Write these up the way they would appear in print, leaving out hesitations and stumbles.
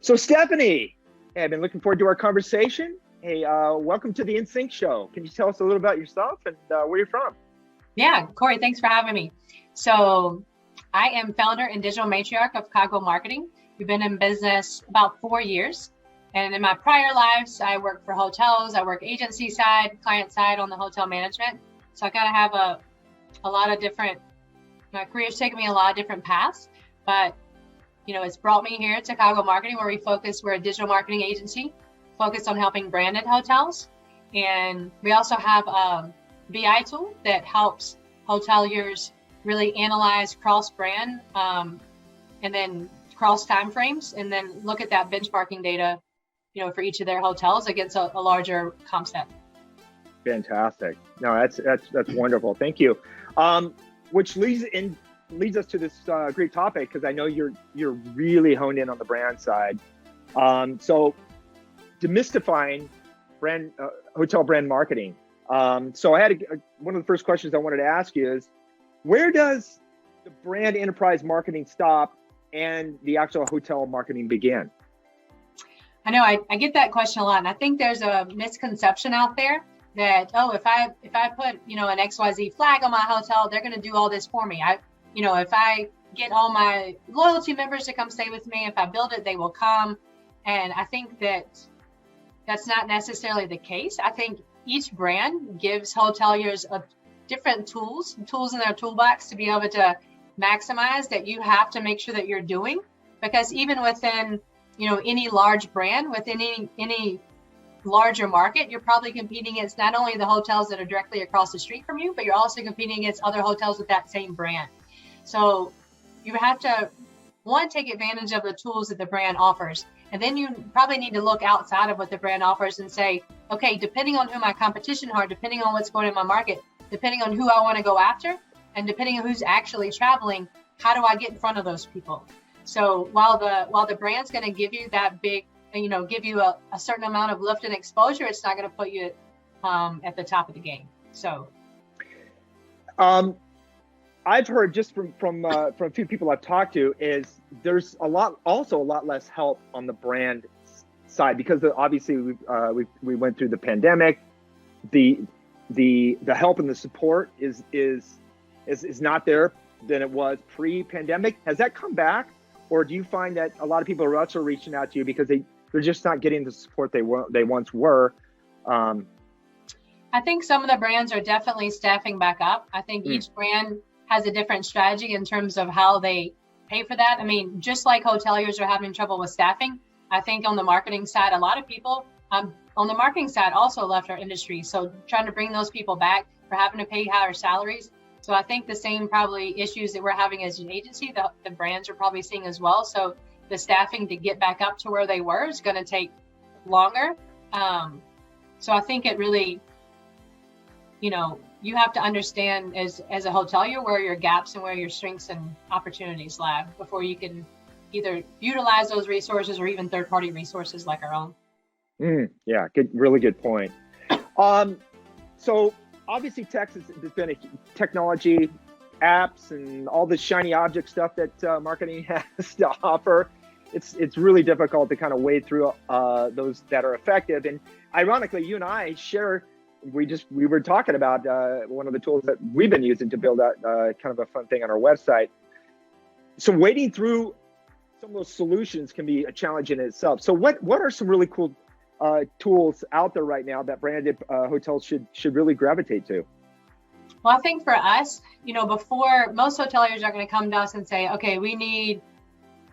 So Stephanie, hey, I've been looking forward to our conversation. Hey, welcome to the InnSync Show. Can you tell us a little about yourself and where you're from? Yeah, Cory, thanks for having me. So I am founder and digital matriarch of Cogwheel Marketing. We've been in business about 4 years. And in my prior lives, I worked for hotels. I work agency side, client side on the hotel management. So I kind of have a lot of different, my career's taken me a lot of different paths, but it's brought me here to Cogwheel Marketing, where we're a digital marketing agency focused on helping branded hotels. And we also have a BI tool that helps hoteliers really analyze cross-brand and then cross timeframes, and then look at that benchmarking data, for each of their hotels against a larger comp set. Fantastic. No, that's wonderful. Thank you. Which leads us to this great topic, because I know you're really honed in on the brand side. So demystifying hotel brand marketing. So I had one of the first questions I wanted to ask you is, where does the brand enterprise marketing stop and the actual hotel marketing begin? I know I get that question a lot, and I think there's a misconception out there that, if I put an XYZ flag on my hotel, they're going to do all this for me. If I get all my loyalty members to come stay with me, if I build it, they will come. And I think that's not necessarily the case. I think each brand gives hoteliers different tools in their toolbox to be able to maximize that you have to make sure that you're doing. Because even within, any large brand, within any larger market, you're probably competing against not only the hotels that are directly across the street from you, but you're also competing against other hotels with that same brand. So you have to, take advantage of the tools that the brand offers. And then you probably need to look outside of what the brand offers and say, okay, depending on who my competition are, depending on what's going on in my market, depending on who I want to go after, and depending on who's actually traveling, how do I get in front of those people? So while the brand's going to give you that big, give you a certain amount of lift and exposure, it's not going to put you at the top of the game. So, I've heard just from a few people I've talked to is there's a lot less help on the brand side, because obviously we went through the pandemic. The help and the support is not there than it was pre-pandemic. Has that come back, or do you find that a lot of people are also reaching out to you because they're just not getting the support they once were? I think some of the brands are definitely staffing back up. I think each brand has a different strategy in terms of how they pay for that. I mean, just like hoteliers are having trouble with staffing, I think on the marketing side, a lot of people on the marketing side also left our industry. So trying to bring those people back, for having to pay higher salaries. So I think the same probably issues that we're having as an agency, the brands are probably seeing as well. So the staffing to get back up to where they were is going to take longer. So I think it really, you have to understand as a hotelier where your gaps and where your strengths and opportunities lie before you can either utilize those resources or even third-party resources like our own. Yeah, really good point. So obviously there's been a technology, apps, and all this shiny object stuff that marketing has to offer. It's really difficult to kind of wade through those that are effective. And ironically, you and I share. We were talking about one of the tools that we've been using to build out kind of a fun thing on our website. So wading through some of those solutions can be a challenge in itself. So what are some really cool tools out there right now that branded hotels should really gravitate to? Well, I think for us, before, most hoteliers are going to come to us and say, okay, we need,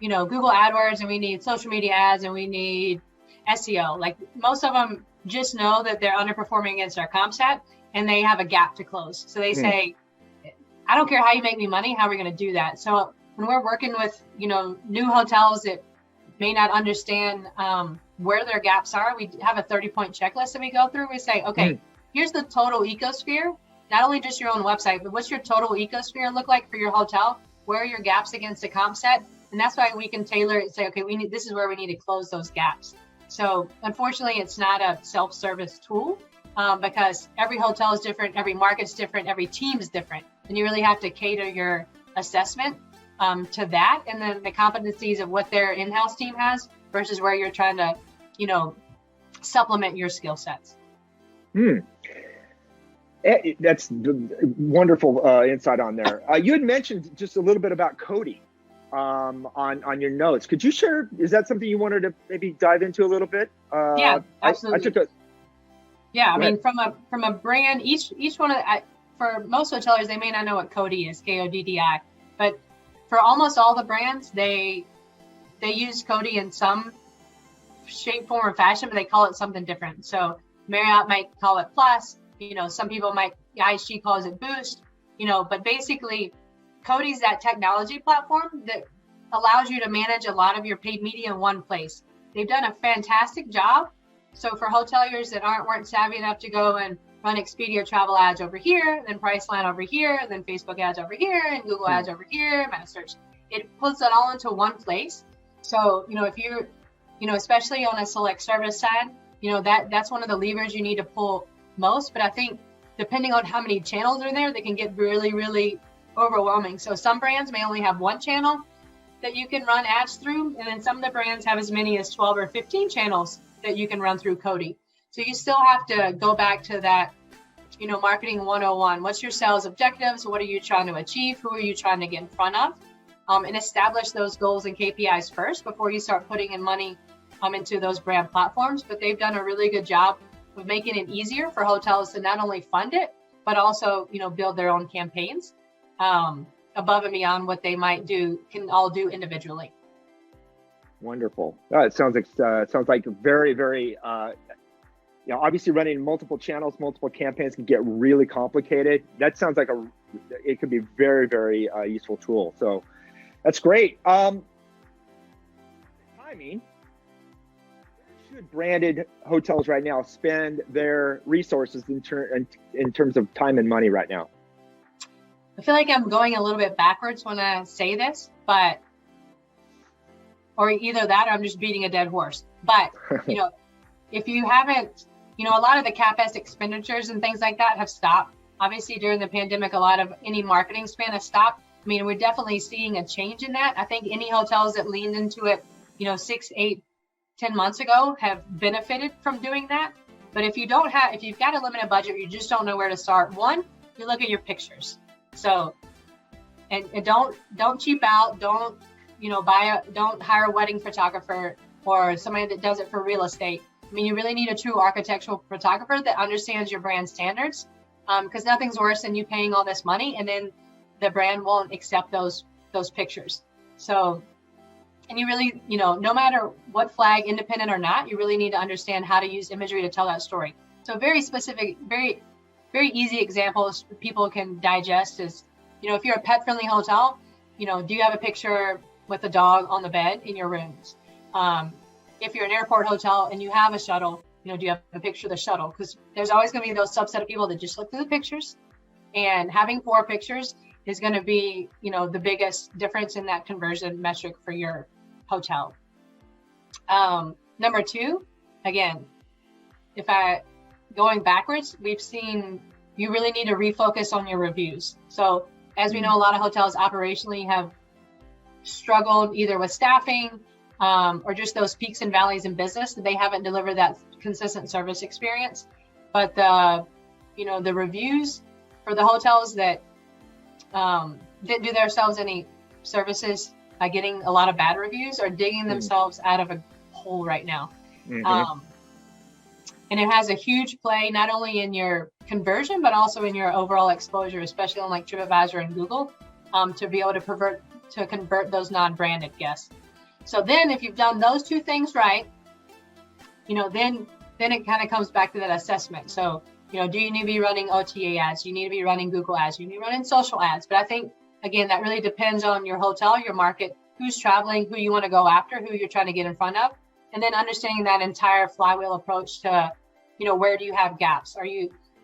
Google AdWords, and we need social media ads, and we need SEO. Like, most of them just know that they're underperforming against our comp set and they have a gap to close. So they say, I don't care how you make me money, how are we going to do that? So when we're working with, new hotels that may not understand where their gaps are, we have a 30-point checklist that we go through. We say, okay, here's the total ecosphere, not only just your own website, but what's your total ecosphere look like for your hotel? Where are your gaps against the comp set? And that's why we can tailor it and say, okay, this is where we need to close those gaps. So unfortunately, it's not a self-service tool because every hotel is different, every market's different, every team is different. And you really have to cater your assessment to that. And then the competencies of what their in-house team has versus where you're trying to, supplement your skill sets. That's wonderful insight on there. You had mentioned just a little bit about coding on your notes. Could you share? Is that something you wanted to maybe dive into a little bit? Yeah, absolutely. I mean, ahead. from a brand, each one of for most hoteliers, they may not know what Cody is, Koddi, but for almost all the brands, they use Cody in some shape, form, or fashion, but they call it something different. So Marriott might call it Plus. Some people might, IHG calls it Boost. But basically, Cody's that technology platform that allows you to manage a lot of your paid media in one place. They've done a fantastic job. So for hoteliers that weren't savvy enough to go and run Expedia travel ads over here, then Priceline over here, then Facebook ads over here, and Google ads over here, Metasearch, it puts it all into one place. So, if you're, especially on a select service side, that's one of the levers you need to pull most. But I think depending on how many channels are there, they can get really, really overwhelming. So some brands may only have one channel that you can run ads through, and then some of the brands have as many as 12 or 15 channels that you can run through Cody. So you still have to go back to that, marketing 101. What's your sales objectives? What are you trying to achieve? Who are you trying to get in front of? And establish those goals and KPIs first before you start putting in money into those brand platforms. But they've done a really good job of making it easier for hotels to not only fund it, but also, build their own campaigns above and beyond what they can all do individually. Wonderful. It sounds like very, very, obviously running multiple channels, multiple campaigns can get really complicated. That sounds like it could be very, very useful tool. So that's great. Timing. Where should branded hotels right now spend their resources in terms of time and money right now? I feel like I'm going a little bit backwards when I say this, or either that or I'm just beating a dead horse. But, if you haven't, a lot of the CapEx expenditures and things like that have stopped. Obviously, during the pandemic, a lot of any marketing spend has stopped. I mean, we're definitely seeing a change in that. I think any hotels that leaned into it, 6, 8, 10 months ago have benefited from doing that. But if you've got a limited budget, you just don't know where to start. One, you look at your pictures. So, and don't cheap out. Don't, don't hire a wedding photographer or somebody that does it for real estate. I mean, you really need a true architectural photographer that understands your brand standards, because nothing's worse than you paying all this money and then the brand won't accept those pictures. So, and you really, no matter what flag, independent or not, you really need to understand how to use imagery to tell that story. So very specific, very, very easy examples people can digest is, if you're a pet-friendly hotel, do you have a picture with a dog on the bed in your rooms? If you're an airport hotel and you have a shuttle, do you have a picture of the shuttle? Because there's always going to be those subset of people that just look through the pictures, and having 4 pictures is going to be, the biggest difference in that conversion metric for your hotel. Number 2, again, going backwards, we've seen you really need to refocus on your reviews. So as we know, a lot of hotels operationally have struggled either with staffing or just those peaks and valleys in business that they haven't delivered that consistent service experience. But the reviews for the hotels that didn't do themselves any services by getting a lot of bad reviews are digging themselves out of a hole right now. And it has a huge play, not only in your conversion, but also in your overall exposure, especially on like TripAdvisor and Google, to be able to convert those non-branded guests. So then if you've done those 2 things right, then it kind of comes back to that assessment. So, do you need to be running OTA ads? Do you need to be running Google ads? Do you need to be running social ads? But I think, again, that really depends on your hotel, your market, who's traveling, who you want to go after, who you're trying to get in front of, and then understanding that entire flywheel approach to, where do you have gaps?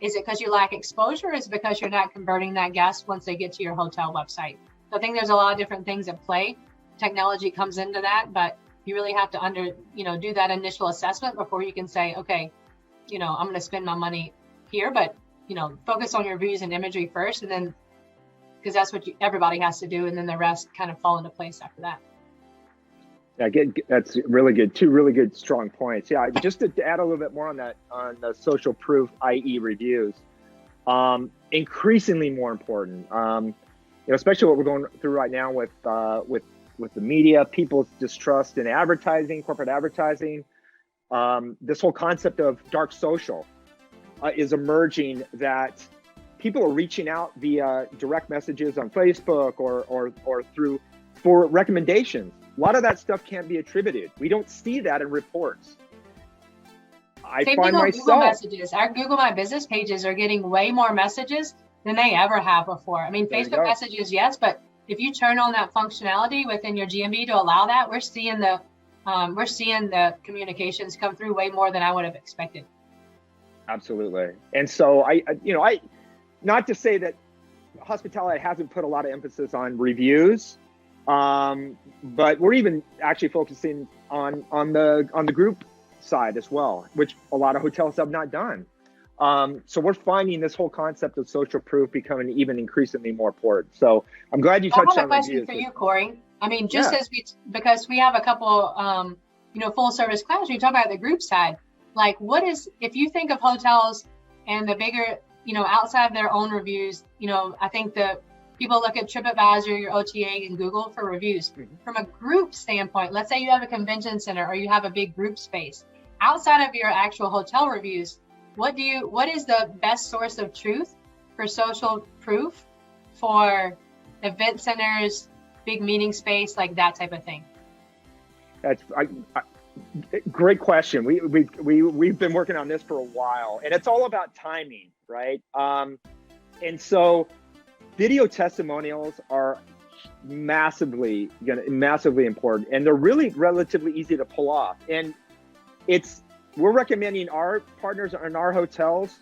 Is it because you lack exposure? Or is it because you're not converting that guest once they get to your hotel website? So I think there's a lot of different things at play. Technology comes into that, but you really have to do that initial assessment before you can say, okay, I'm going to spend my money here, but, focus on your reviews and imagery first, and then, because that's what everybody has to do. And then the rest kind of fall into place after that. That's really good. Two really good, strong points. Yeah, just to add a little bit more on that, on the social proof, i.e. reviews, increasingly more important. Especially what we're going through right now with the media, people's distrust in advertising, corporate advertising. This whole concept of dark social is emerging, that people are reaching out via direct messages on Facebook or for recommendations. A lot of that stuff can't be attributed. We don't see that in reports. Same thing on Google messages. Our Google My Business pages are getting way more messages than they ever have before. I mean, Facebook messages, yes, but if you turn on that functionality within your GMB to allow that, we're seeing the communications come through way more than I would have expected. Absolutely. And so I not to say that hospitality hasn't put a lot of emphasis on reviews, but we're even actually focusing on the group side as well, which a lot of hotels have not done. So we're finding this whole concept of social proof becoming even increasingly more important. So I'm glad you touched on reviews. I have a question for you, Cory. I mean, because we have a couple, full service clients, we talk about the group side. Like, if you think of hotels and the bigger, outside of their own reviews, I think the people look at TripAdvisor, your OTA, and Google for reviews. Mm-hmm. From a group standpoint, let's say you have a convention center or you have a big group space. Outside of your actual hotel reviews, what is the best source of truth for social proof for event centers, big meeting space, like that type of thing? That's great question. We've been working on this for a while, and it's all about timing, right? And so video testimonials are massively important, and they're really relatively easy to pull off. And we're recommending our partners in our hotels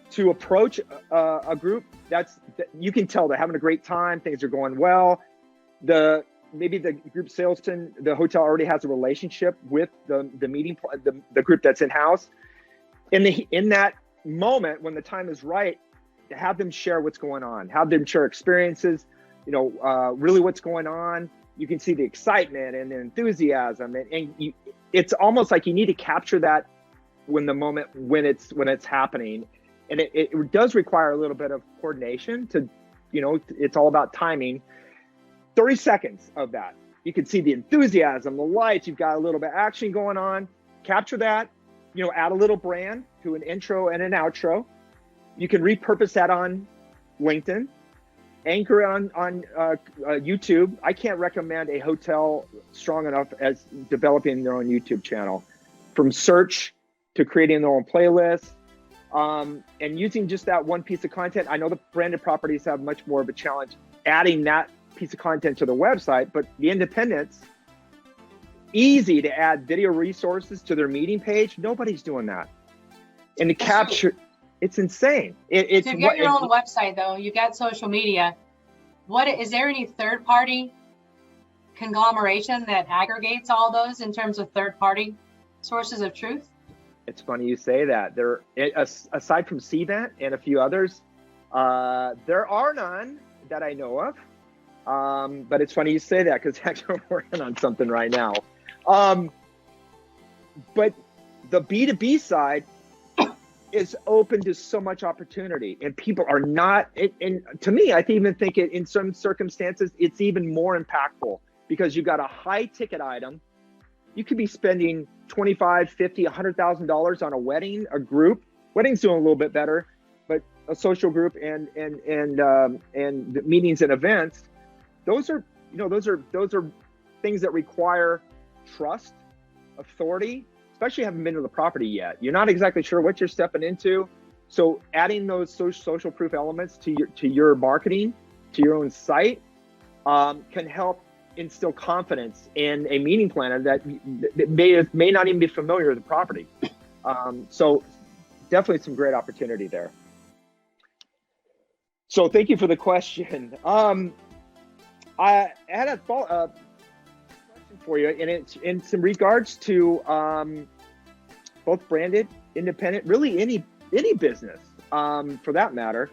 to approach a group that you can tell they're having a great time, things are going well. Maybe the group salesman, the hotel already has a relationship with the group that's in house. In that moment, when the time is right, to have them share what's going on, have them share experiences, really what's going on. You can see the excitement and the enthusiasm, and it's almost like you need to capture that when it's happening, and it does require a little bit of coordination. It's all about timing. 30 seconds of that, you can see the enthusiasm, the lights. You've got a little bit of action going on. Capture that. Add a little brand to an intro and an outro. You can repurpose that on LinkedIn, anchor on YouTube. I can't recommend a hotel strong enough as developing their own YouTube channel, from search to creating their own playlist, and using just that one piece of content. I know the branded properties have much more of a challenge adding that piece of content to the website, but the independents, easy to add video resources to their meeting page. Nobody's doing that. And to capture, it's insane. So you've got your own website, though. You've got social media. Is there any third-party conglomeration that aggregates all those in terms of third-party sources of truth? It's funny you say that. There, aside from CVent and a few others, there are none that I know of. But it's funny you say that, because actually we're working on something right now. But the B2B side is open to so much opportunity, and people are not, and to me, I even think in some circumstances, it's even more impactful, because you've got a high ticket item. You could be spending $25,000, $50,000, $100,000 on a wedding, a group. Wedding's doing a little bit better, but a social group and the meetings and events, those are things that require trust, authority, especially haven't been to the property yet. You're not exactly sure what you're stepping into. So adding those social proof elements to your marketing, to your own site, can help instill confidence in a meeting planner that may not even be familiar with the property. So definitely some great opportunity there. So thank you for the question. I had a question for you, and it's in some regards to both branded, independent, really any business for that matter.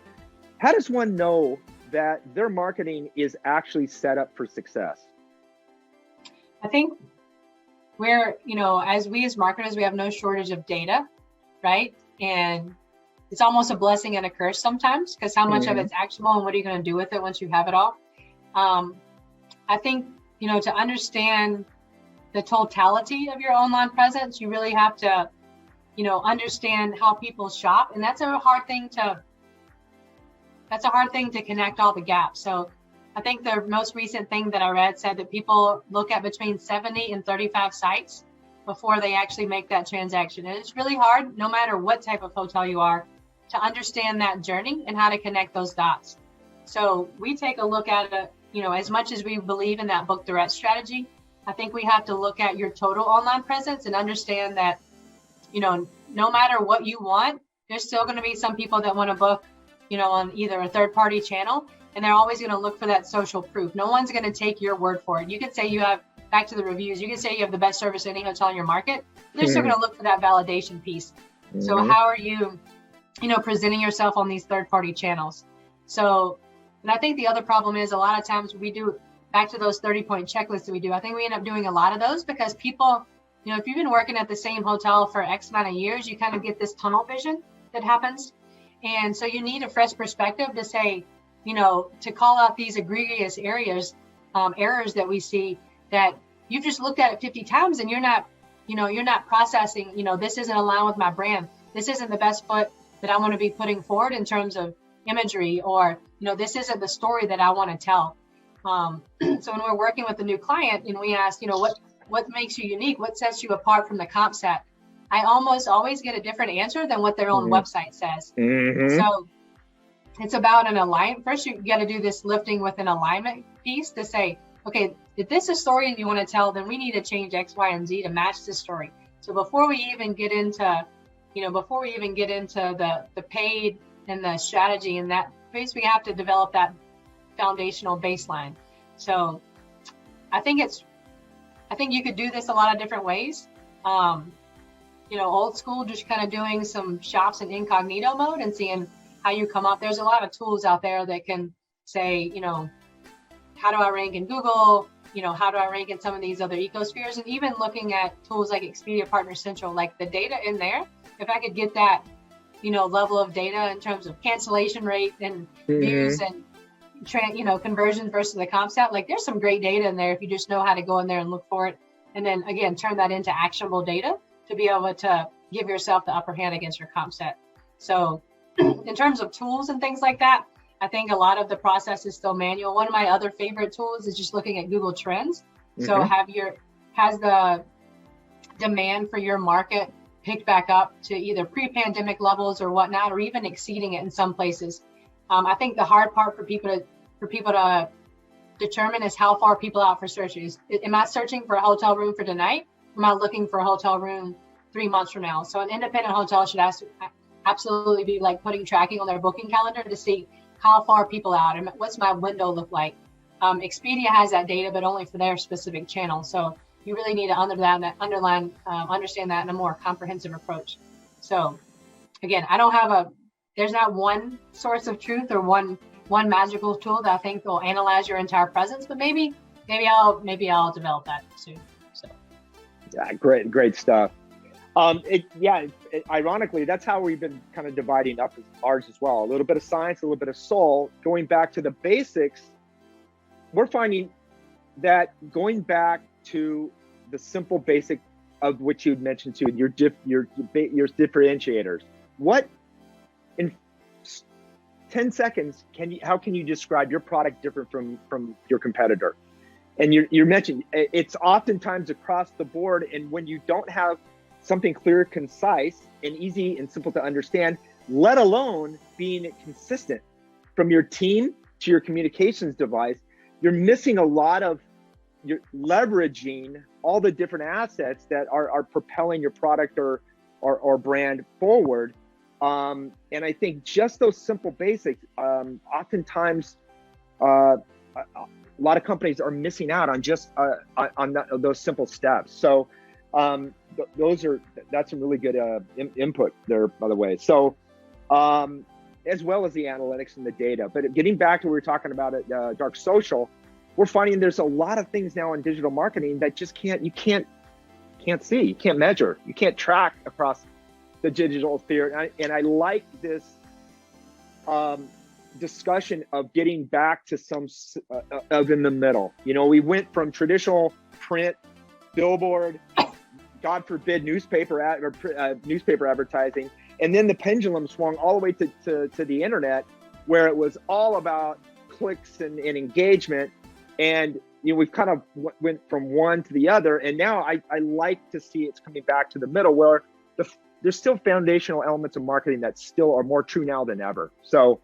How does one know that their marketing is actually set up for success? I think we're, as marketers, we have no shortage of data, right? And it's almost a blessing and a curse sometimes, because how much of it's actionable and what are you going to do with it once you have it all? I think, to understand the totality of your online presence, you really have to, understand how people shop. And that's a hard thing to connect all the gaps. So I think the most recent thing that I read said that people look at between 70 and 35 sites before they actually make that transaction. And it's really hard, no matter what type of hotel you are, to understand that journey and how to connect those dots. So we take a look at it, as much as we believe in that book direct strategy, I think we have to look at your total online presence and understand that, no matter what you want, there's still going to be some people that want to book, on either a third party channel, and they're always going to look for that social proof. No one's going to take your word for it. You can say you have, back to the reviews, you can say you have the best service in any hotel in your market. They're still going to look for that validation piece. So how are you, presenting yourself on these third party channels? So, and I think the other problem is a lot of times we do, back to those 30-point checklists that we do, I think we end up doing a lot of those because people, if you've been working at the same hotel for X amount of years, you kind of get this tunnel vision that happens. And so you need a fresh perspective to say, to call out these egregious areas, errors that we see that you've just looked at it 50 times and you're not processing, this isn't aligned with my brand. This isn't the best foot that I want to be putting forward in terms of imagery, or, this isn't the story that I want to tell. So when we're working with a new client and we ask, what makes you unique? What sets you apart from the comp set? I almost always get a different answer than what their own website says. So it's about an alignment. First, you got to do this lifting with an alignment piece to say, okay, if this is a story you want to tell, then we need to change X, Y, and Z to match this story. So before we even get into, the paid and the strategy and that phase, we have to develop that foundational baseline. So I think you could do this a lot of different ways. Old school, just kind of doing some shops in incognito mode and seeing how you come up. There's a lot of tools out there that can say, how do I rank in Google? How do I rank in some of these other ecospheres? And even looking at tools like Expedia Partner Central, like the data in there, if I could get that, level of data in terms of cancellation rate and views and conversions versus the comp set, like there's some great data in there if you just know how to go in there and look for it. And then again, turn that into actionable data to be able to give yourself the upper hand against your comp set. So in terms of tools and things like that, I think a lot of the process is still manual. One of my other favorite tools is just looking at Google Trends. So has the demand for your market picked back up to either pre-pandemic levels or whatnot, or even exceeding it in some places. I think the hard part for people to determine is how far people out for searches. Am I searching for a hotel room for tonight? Am I looking for a hotel room 3 months from now? So an independent hotel should absolutely be like putting tracking on their booking calendar to see how far people out and what's my window look like. Expedia has that data, but only for their specific channel. So you really need to understand that in a more comprehensive approach. So again, there's not one source of truth or one magical tool that I think will analyze your entire presence, but maybe I'll develop that soon. So yeah, great stuff. Ironically, that's how we've been kind of dividing up ours as well. A little bit of science, a little bit of soul. Going back to the basics, we're finding that going back to the simple basic of which you mentioned too, your differentiators. What in 10 seconds how can you describe your product different from your competitor? And you mentioned it's oftentimes across the board, and when you don't have something clear, concise, and easy and simple to understand, let alone being consistent from your team to your communications device, you're missing a lot of, you're leveraging all the different assets that are propelling your product or brand forward. And I think just those simple basics, oftentimes a lot of companies are missing out on just those simple steps. So that's some really good input there, by the way. So as well as the analytics and the data. But getting back to what we were talking about at Dark Social, we're finding there's a lot of things now in digital marketing that just you can't can't see, you can't measure, you can't track across the digital sphere. And I like this discussion of getting back to some of in the middle. You know, we went from traditional print, billboard, God forbid, newspaper advertising, and then the pendulum swung all the way to the internet, where it was all about clicks and engagement. And you know, we've kind of went from one to the other, and now I like to see it's coming back to the middle, where there's still foundational elements of marketing that still are more true now than ever. So,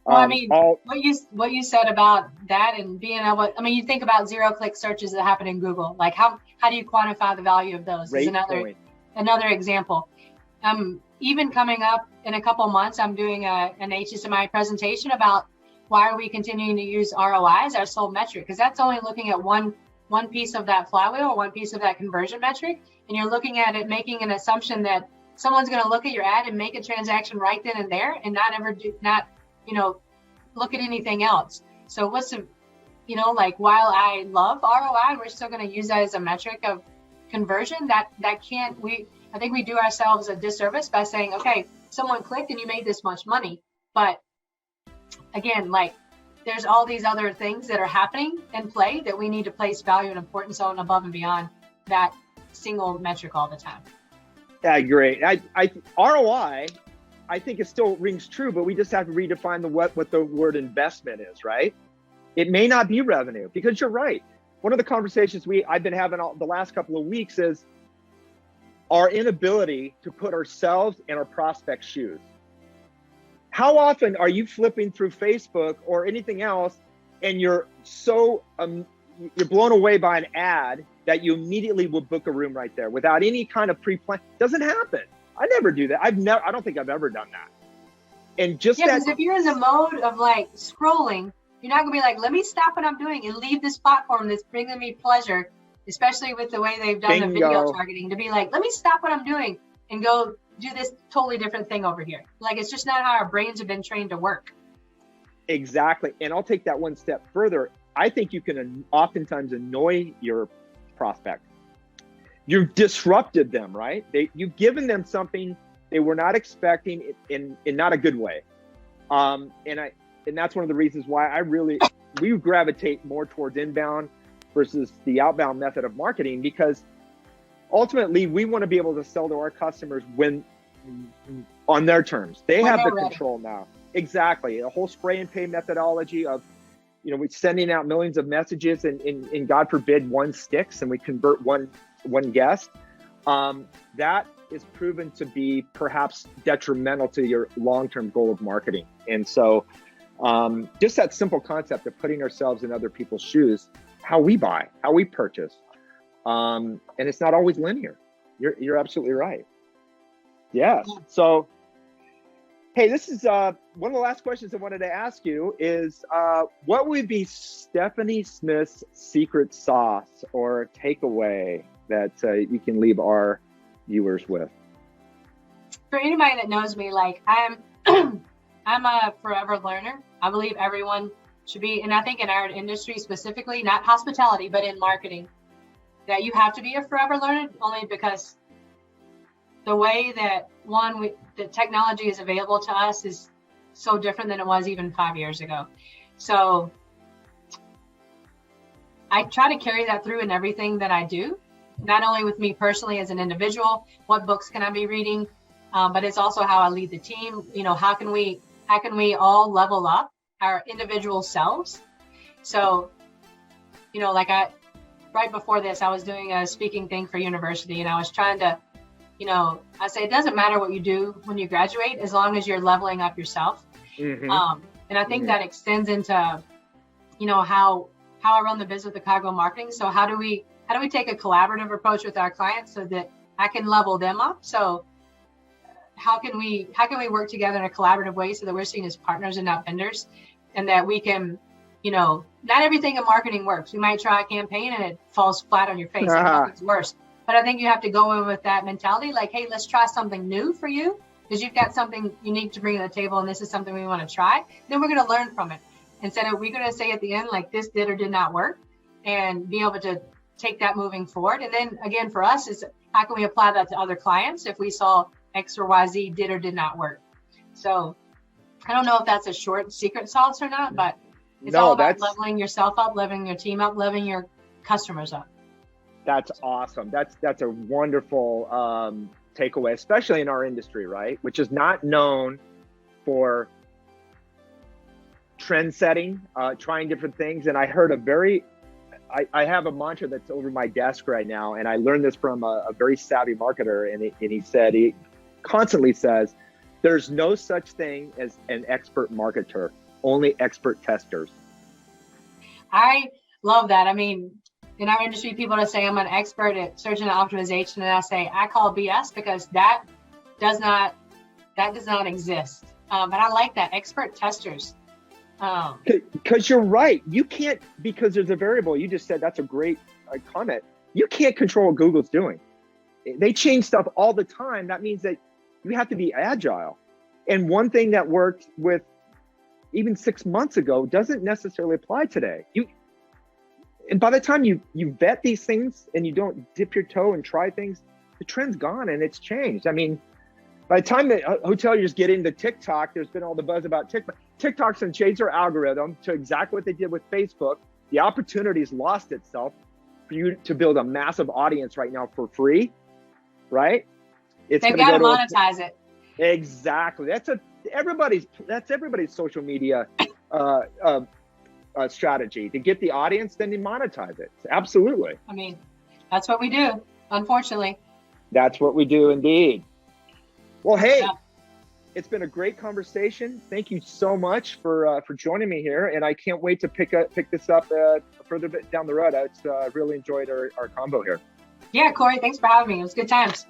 well, I mean, what you said about that and being able, I mean, you think about zero-click searches that happen in Google. Like, how do you quantify the value of those? Is another example. Even coming up in a couple of months, I'm doing an HSMI presentation about why are we continuing to use ROI as our sole metric? Because that's only looking at one piece of that flywheel or one piece of that conversion metric, and you're looking at it, making an assumption that someone's going to look at your ad and make a transaction right then and there, and not look at anything else. So what's the, like, while I love ROI, we're still going to use that as a metric of conversion. I think we do ourselves a disservice by saying, okay, someone clicked and you made this much money. But again, like, there's all these other things that are happening in play that we need to place value and importance on above and beyond that single metric all the time. Yeah, great. ROI, I think it still rings true, but we just have to redefine what the word investment is, right? It may not be revenue, because you're right. One of the conversations I've been having the last couple of weeks is our inability to put ourselves in our prospects' shoes. How often are you flipping through Facebook or anything else, and you're so you're blown away by an ad that you immediately will book a room right there without any kind of pre-plan? Doesn't happen. I never do that. I don't think I've ever done that. And just because if you're in the mode of like scrolling, you're not gonna be like, let me stop what I'm doing and leave this platform that's bringing me pleasure, especially with the way they've done the video targeting, to be like, let me stop what I'm doing and go do this totally different thing over here. Like, it's just not how our brains have been trained to work. Exactly. And I'll take that one step further. I think you can oftentimes annoy your prospect. You've disrupted them, right? You've given them something they were not expecting in not a good way. And that's one of the reasons why we gravitate more towards inbound versus the outbound method of marketing, because ultimately we want to be able to sell to our customers on their terms. They have the control now. Exactly. A whole spray and pay methodology of, we're sending out millions of messages and God forbid one sticks and we convert one guest. That is proven to be perhaps detrimental to your long-term goal of marketing. And so just that simple concept of putting ourselves in other people's shoes, how we buy, how we purchase. And it's not always linear. You're absolutely right. Yes. So, hey, this is one of the last questions I wanted to ask you is, what would be Stephanie Smith's secret sauce or takeaway that you can leave our viewers with? For anybody that knows me, like, I'm a forever learner. I believe everyone should be, and I think in our industry specifically, not hospitality, but in marketing, that you have to be a forever learner, only because the way that the technology is available to us is so different than it was even 5 years ago. So I try to carry that through in everything that I do, not only with me personally as an individual, what books can I be reading, but it's also how I lead the team. How can we all level up our individual selves? So, right before this, I was doing a speaking thing for university, and I was trying to, I say it doesn't matter what you do when you graduate, as long as you're leveling up yourself. Mm-hmm. And I think that extends into, how I run the business with the Cogwheel Marketing. So how do we take a collaborative approach with our clients so that I can level them up? So how can we work together in a collaborative way so that we're seen as partners and not vendors, and that we can, not everything in marketing works. You might try a campaign and it falls flat on your face. It's worse. But I think you have to go in with that mentality, like, hey, let's try something new for you, because you've got something unique to bring to the table, and this is something we want to try. Then we're going to learn from it. Instead of, we're going to say at the end, like, this did or did not work, and be able to take that moving forward. And then again, for us is how can we apply that to other clients if we saw X or Y, Z did or did not work. So I don't know if that's a short secret sauce or not, but it's all about leveling yourself up, leveling your team up, leveling your customers up. That's awesome. That's a wonderful takeaway, especially in our industry, right? Which is not known for trend setting, trying different things. And I heard I have a mantra that's over my desk right now, and I learned this from a very savvy marketer, and he constantly says, there's no such thing as an expert marketer, only expert testers. I love that. I mean, in our industry, people are saying I'm an expert at search engine optimization, and I say I call BS because that does not exist. But I like that, expert testers. Because you're right. You can't, because there's a variable. You just said that's a great comment. You can't control what Google's doing. They change stuff all the time. That means that you have to be agile. And one thing that worked with even 6 months ago doesn't necessarily apply today. And by the time you vet these things and you don't dip your toe and try things, the trend's gone and it's changed. I mean, by the time that hoteliers get into TikTok, there's been all the buzz about TikTok. TikTok's and changed their algorithm to exactly what they did with Facebook. The opportunity's lost itself for you to build a massive audience right now for free, right? They've got to monetize it. Exactly. That's everybody's social media strategy, to get the audience, then you monetize it. Absolutely. I mean, that's what we do, unfortunately. That's what we do indeed. Well, hey, It's been a great conversation. Thank you so much for joining me here, and I can't wait to pick this up further bit down the road. It's really enjoyed our combo here. Yeah, Cory, thanks for having me. It was good times.